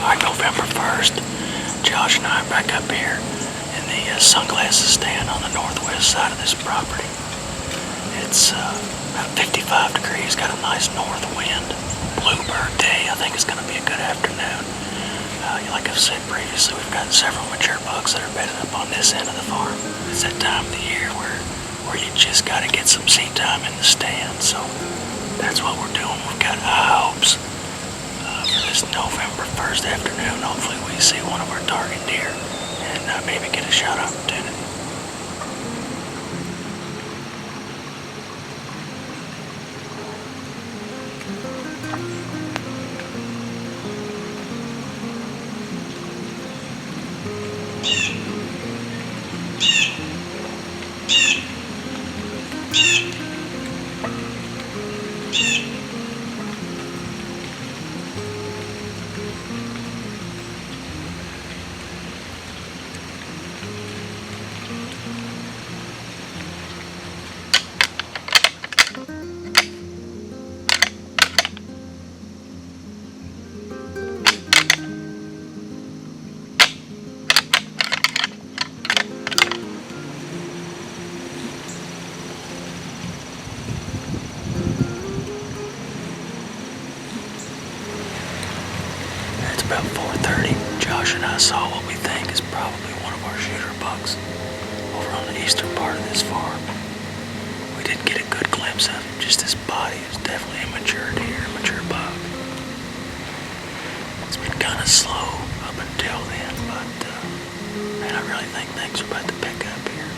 Alright, November 1st, Josh and I are back up here in the sunglasses stand on the northwest side of this property. It's about 55 degrees, got a nice north wind. Bluebird day, I think it's going to be a good afternoon. Like I've said previously, we've got several mature bucks that are bedded up on this end of the farm. It's that time of the year where you just got to get some seat time in the stand, so that's what we're doing. We've got high hopes for this November 1st afternoon. Hopefully we see one of our target deer and maybe get a shot opportunity. About 4:30, Josh and I saw what we think is probably one of our shooter bucks over on the eastern part of this farm. We didn't get a good glimpse of him, just his body is definitely a mature deer, a mature buck. It's been kind of slow up until then, but man, I really think things are about to pick up here.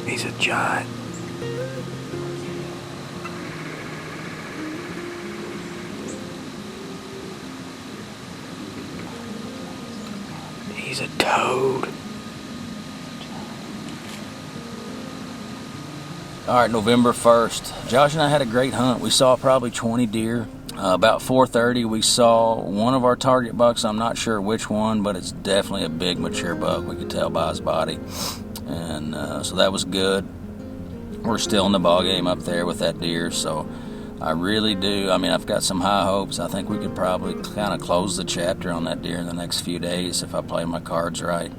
He's a giant. He's a toad. All right, November 1st. Josh and I had a great hunt. We saw probably 20 deer. About 4:30, we saw one of our target bucks. I'm not sure which one, but it's definitely a big mature buck. We could tell by his body. And so that was good. We're still in the ball game up there with that deer, so I really do. I mean, I've got some high hopes. I think we could probably kind of close the chapter on that deer in the next few days if I play my cards right.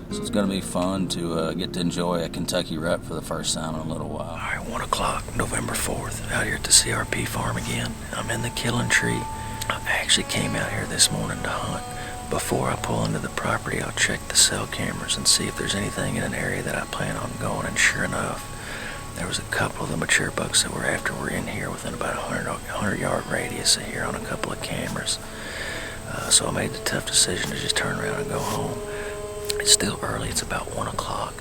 So it's going to be fun to get to enjoy a Kentucky rut for the first time in a little while. All right, 1 o'clock, November 4th, out here at the CRP farm again. I'm in the killing tree. I actually came out here this morning to hunt. Before I pull into the property, I'll check the cell cameras and see if there's anything in an area that I plan on going, and sure enough, there was a couple of the mature bucks that we're after were in here within about a 100-yard radius of here on a couple of cameras. So I made the tough decision to just turn around and go home. It's still early, it's about 1 o'clock,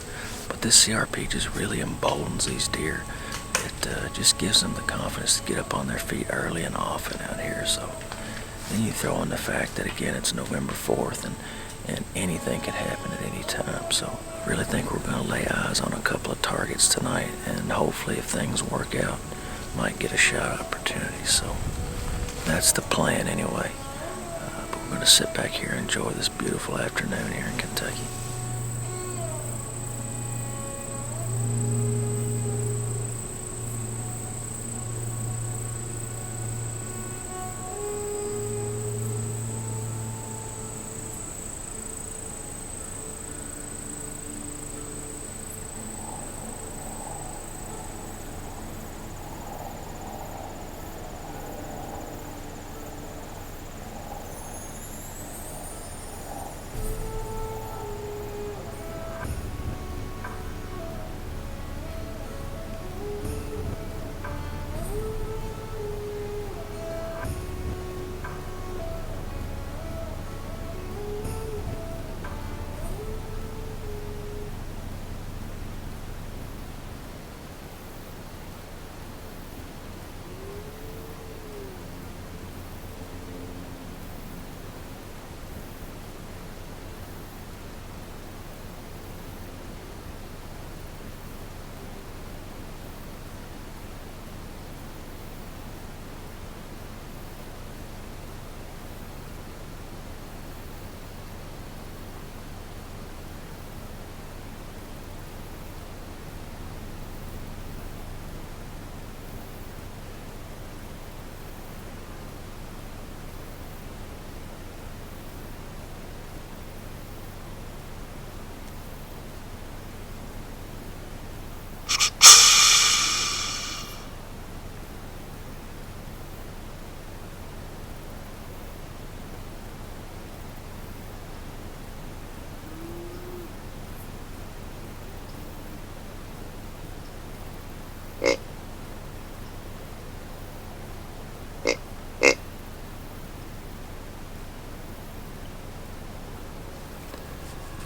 but this CRP just really emboldens these deer. It just gives them the confidence to get up on their feet early and often out here. So then you throw in the fact that, again, it's November 4th, and and anything could happen at any time. So I really think we're going to lay eyes on a couple of targets tonight, and hopefully if things work out, might get a shot opportunity. So that's the plan anyway. But we're going to sit back here and enjoy this beautiful afternoon here in Kentucky.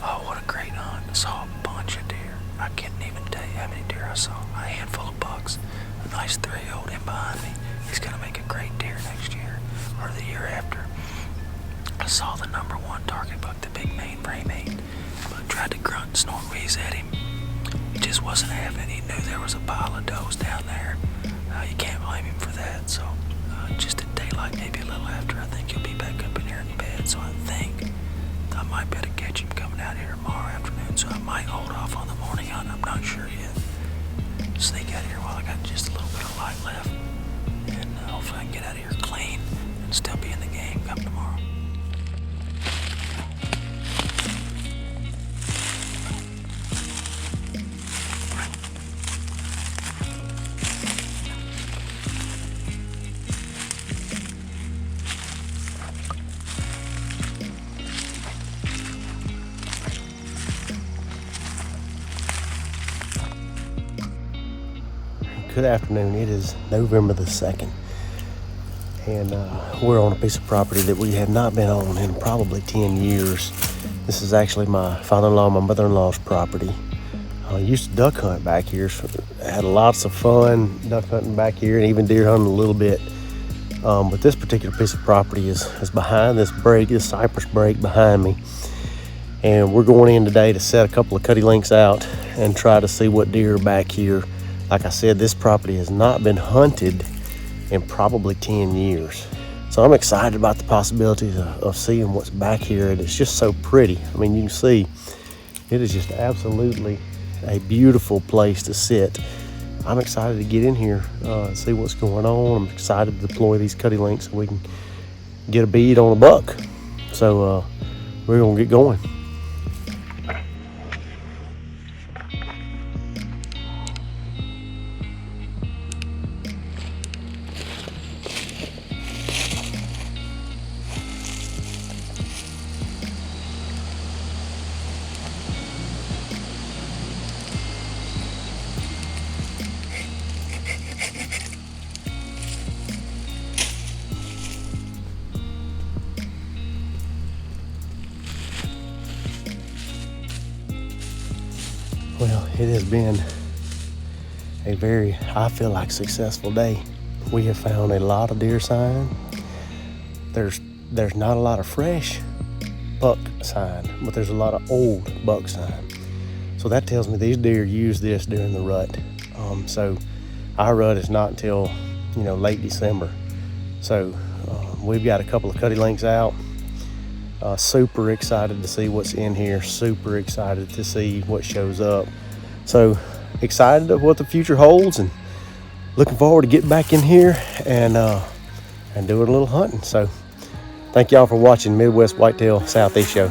Oh, what a great hunt. I saw a bunch of deer. I can't even tell you how many deer I saw. A handful of bucks. A nice 3-year-old in behind me. He's going to make a great deer next year or the year after. I saw the number one target buck, the big mainframe 8. But tried to grunt and snort wheeze at him. He just wasn't having it. He knew there was a pile of does down there. You can't blame him for that. So just at daylight, maybe a little after, I think he'll be back up in here in bed. So I think I might be able to catch him coming out here tomorrow afternoon, so I might hold off on the morning hunt. I'm not sure yet. Sneak out here while I got just a little bit of light left, and hopefully I can get out of here clean and still be in the game come tomorrow. Good afternoon. It is November the 2nd, and we're on a piece of property that we have not been on in probably 10 years. This is actually my father-in-law and my mother-in-law's property. I used to duck hunt back here, so I had lots of fun duck hunting back here and even deer hunting a little bit. But this particular piece of property is behind this break, this cypress break behind me. And we're going in today to set a couple of cutty links out and try to see what deer are back here. Like I said, this property has not been hunted in probably 10 years. So I'm excited about the possibilities of seeing what's back here. And it's just so pretty. I mean, you can see it is just absolutely a beautiful place to sit. I'm excited to get in here and see what's going on. I'm excited to deploy these cutty links so we can get a bead on a buck. So we're gonna get going. Well, it has been a very, I feel like, successful day. We have found a lot of deer sign. There's not a lot of fresh buck sign, but there's a lot of old buck sign. So that tells me these deer use this during the rut. So our rut is not until, late December. So we've got a couple of cutty links out. Super excited to see what's in here. Super excited to see what shows up. So excited of what the future holds, and looking forward to getting back in here and doing a little hunting. So thank y'all for watching Midwest Whitetail Southeast Show.